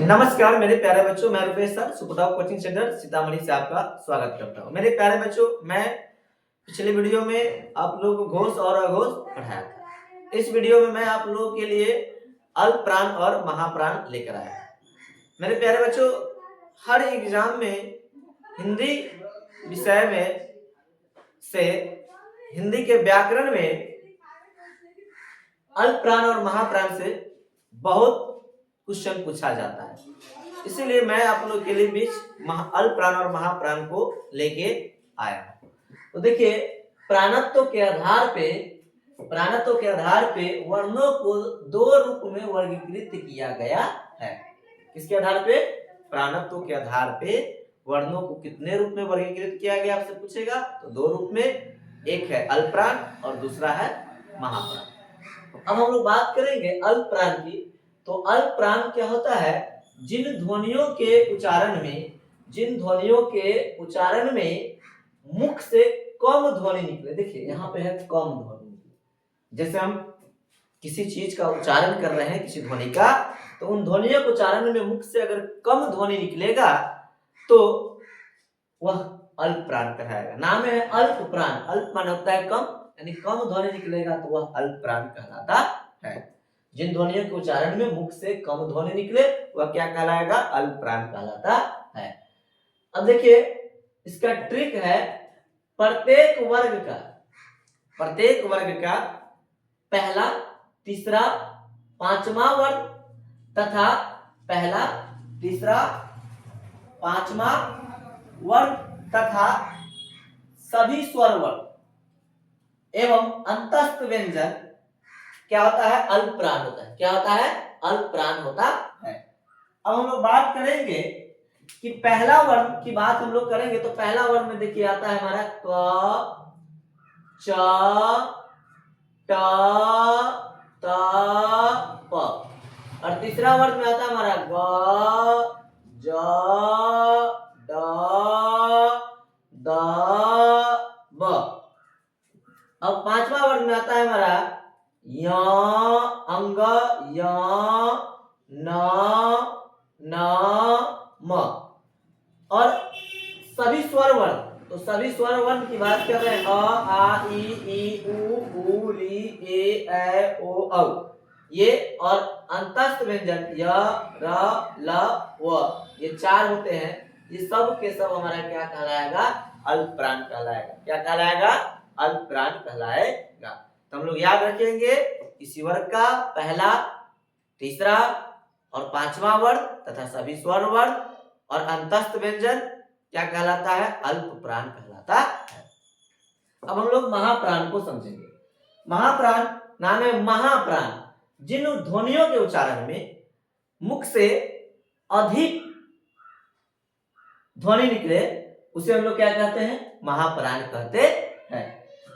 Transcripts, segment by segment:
नमस्कार मेरे प्यारे बच्चों, मैं Rupesh sir Sukhdev coaching centre Sitamarhi से आपका स्वागत करता हूं। मेरे प्यारे बच्चों, मैं पिछले वीडियो में आप लोगों को घोष और अघोष पढ़ाया था। इस वीडियो में मैं आप लोगों के लिए अल्प प्राण और महाप्राण लेकर आया। मेरे प्यारे बच्चों, हर एग्जाम में हिंदी विषय में से हिंदी के व्याकरण में अल्प प्राण और महाप्राण से बहुत क्वेश्चन पूछा जाता है। इसीलिए मैं आप लोगों के लिए बीच अल्प प्राण और महाप्राण को लेके आया हूं। तो देखिए, प्राणत्व के आधार पे वर्णों को दो रूप में वर्गीकृत किया गया है। किसके आधार पे? प्राणत्व के आधार पे वर्णों को कितने रूप में वर्गीकृत किया गया आपसे पूछेगा तो दो रूप में, एक है अल्प प्राण और दूसरा है महाप्राण। अब हम लोग बात करेंगे अल्प प्राण की। तो अल्प प्राण क्या होता है? जिन ध्वनियों के उच्चारण में मुख से कम ध्वनि निकले। देखिए यहाँ पे है कम ध्वनि। जैसे हम किसी चीज का उच्चारण कर रहे हैं, किसी ध्वनि का, तो उन ध्वनियों के उच्चारण में मुख से अगर कम ध्वनि निकलेगा तो वह अल्प प्राण कहलाएगा। नाम है अल्प प्राण। अल्प प्राण होता है कम, यानी कम ध्वनि निकलेगा तो वह अल्प प्राण कहलाता है। जिन ध्वनियों के उच्चारण में मुख से कम ध्वनि निकले वह क्या कहलाएगा? अल्प प्राण कहलाता है। अब देखिए, इसका ट्रिक है प्रत्येक वर्ग का पहला, तीसरा, पांचवा वर्ग तथा पहला, तीसरा, पांचवा वर्ग तथा सभी स्वर वर्ग एवं अंतस्थ व्यंजन क्या होता है? अल्प प्राण होता है। क्या होता है? अल्प प्राण होता है। अब हम लोग बात करेंगे कि पहला वर्ण की बात हम लोग करेंगे तो पहला वर्ण में देखिए आता है हमारा क, च, ट, त, प। और तीसरा वर्ण में आता है हमारा ग, ज, ड, द, ब। अब पांचवा वर्ण में आता है हमारा य, अंग, य, न, म। और सभी स्वर वर्ण, तो सभी स्वर वर्ण की बात कर रहे हैं अ, आ, ई, उ, री, ए, ऐ, ओ, औ। ये और अंतस्थ व्यंजन य, र, ल, व, ये चार होते हैं। ये सब के सब हमारा क्या कहलाएगा? अल्प प्राण कहलाएगा। क्या कहलाएगा? अल्प प्राण कहलाएगा। तो हम लोग याद रखेंगे, इसी वर्ग का पहला, तीसरा और पांचवा वर्ण तथा सभी स्वर वर्ण और अंतस्थ व्यंजन क्या कहलाता है? अल्प प्राण कहलाता है। अब हम लोग महाप्राण को समझेंगे। महाप्राण नाम है महाप्राण। जिन ध्वनियों के उच्चारण में मुख से अधिक ध्वनि निकले उसे हम लोग क्या कहते हैं? महाप्राण कहते हैं।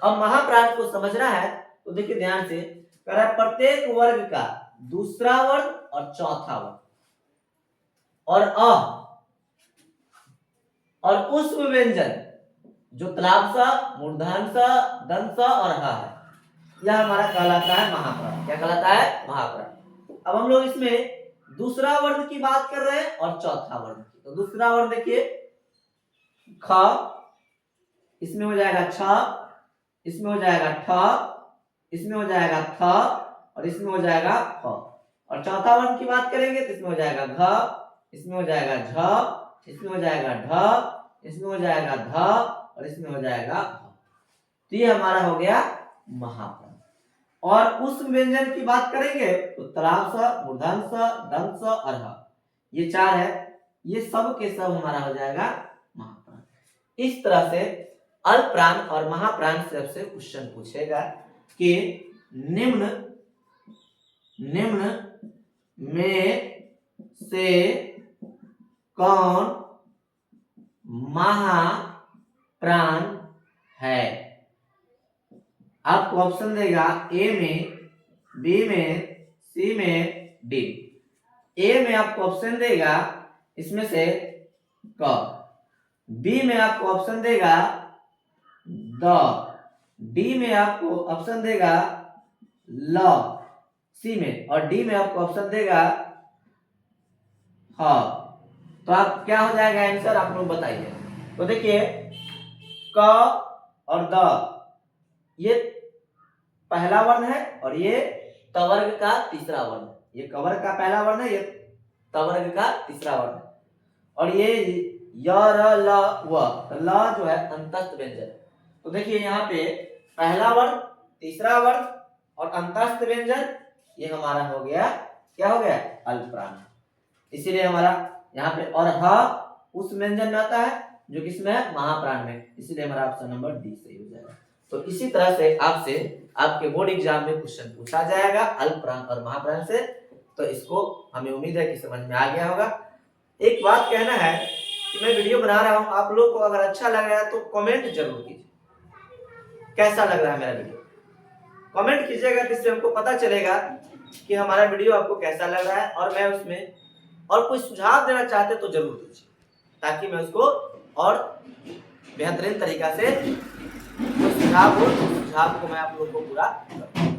अब महाप्राण को समझना है तो देखिए ध्यान से, कह रहा है प्रत्येक वर्ग का दूसरा वर्ण और चौथा वर्ण और अ और उष्म व्यंजन जो तलाब सा, मूर्धन सा, दंत सा और ह है, यह हमारा कहलाता है महाप्राण। क्या कहलाता है? महाप्राण। अब हम लोग इसमें दूसरा वर्ण की बात कर रहे हैं और चौथा वर्ण की। तो दूसरा वर्ण देखिए ख, इसमें हो जाएगा छ, इसमें हो जाएगा ठ, इसमें हो जाएगा थ और इसमें हो जाएगा फ। और चौथा वर्ण की बात करेंगे तो इसमें हो जाएगा घ, इसमें हो जाएगा झ, इसमें हो जाएगा ढ, इसमें हो जाएगा ध और इसमें हो जाएगा भ। तो ये हमारा हो गया महाप्राण। और उस व्यंजन की बात करेंगे तो तलाब स, मूर्धन स, दंत स और ह, ये चार है। ये सब के सब हमारा हो जाएगा महाप्राण। इस तरह से अल्प प्राण और महाप्राण से आपसे क्वेश्चन पूछेगा कि निम्न में से कौन महाप्राण है? आपको ऑप्शन देगा ए में, बी में, सी में, डी। ए में आपको ऑप्शन देगा इसमें से क, बी में आपको ऑप्शन देगा द, डी में आपको ऑप्शन देगा ल, सी में, और डी में आपको ऑप्शन देगा हाँ, तो आप क्या हो जाएगा आंसर, आप लोग बताइए। तो देखिए क और द ये पहला वर्ण है और ये तवर्ग का तीसरा वर्ण है। ये कवर्ग का पहला वर्ण है, ये तवर्ग का तीसरा वर्ण है। और ये य र ल व, तो ल जो है अंतस्थ व्यंजन है। तो देखिए यहाँ पे पहला वर्ण, तीसरा वर्ण और अंतस्थ व्यंजन, ये हमारा हो गया, क्या हो गया, अल्पप्राण। इसीलिए हमारा यहाँ पे और ह उस व्यंजन में आता है जो किसमें है, महाप्राण में, इसीलिए हमारा ऑप्शन नंबर डी सही हो जाएगा। तो इसी तरह से आपसे आपके बोर्ड एग्जाम में क्वेश्चन पूछा जाएगा अल्पप्राण और महाप्राण से। तो इसको हमें उम्मीद है कि समझ में आ गया होगा। एक बात कहना है कि मैं वीडियो बना रहा हूं, आप लोग को अगर अच्छा लग रहा है तो कमेंट जरूर कीजिए, कैसा लग रहा है मेरा वीडियो, कमेंट कीजिएगा, जिससे हमको पता चलेगा कि हमारा वीडियो आपको कैसा लग रहा है। और मैं उसमें और कोई सुझाव देना चाहते तो जरूर दीजिए, ताकि मैं उसको और बेहतरीन तरीका से सुझाव को मैं आप लोगों को पूरा करूं।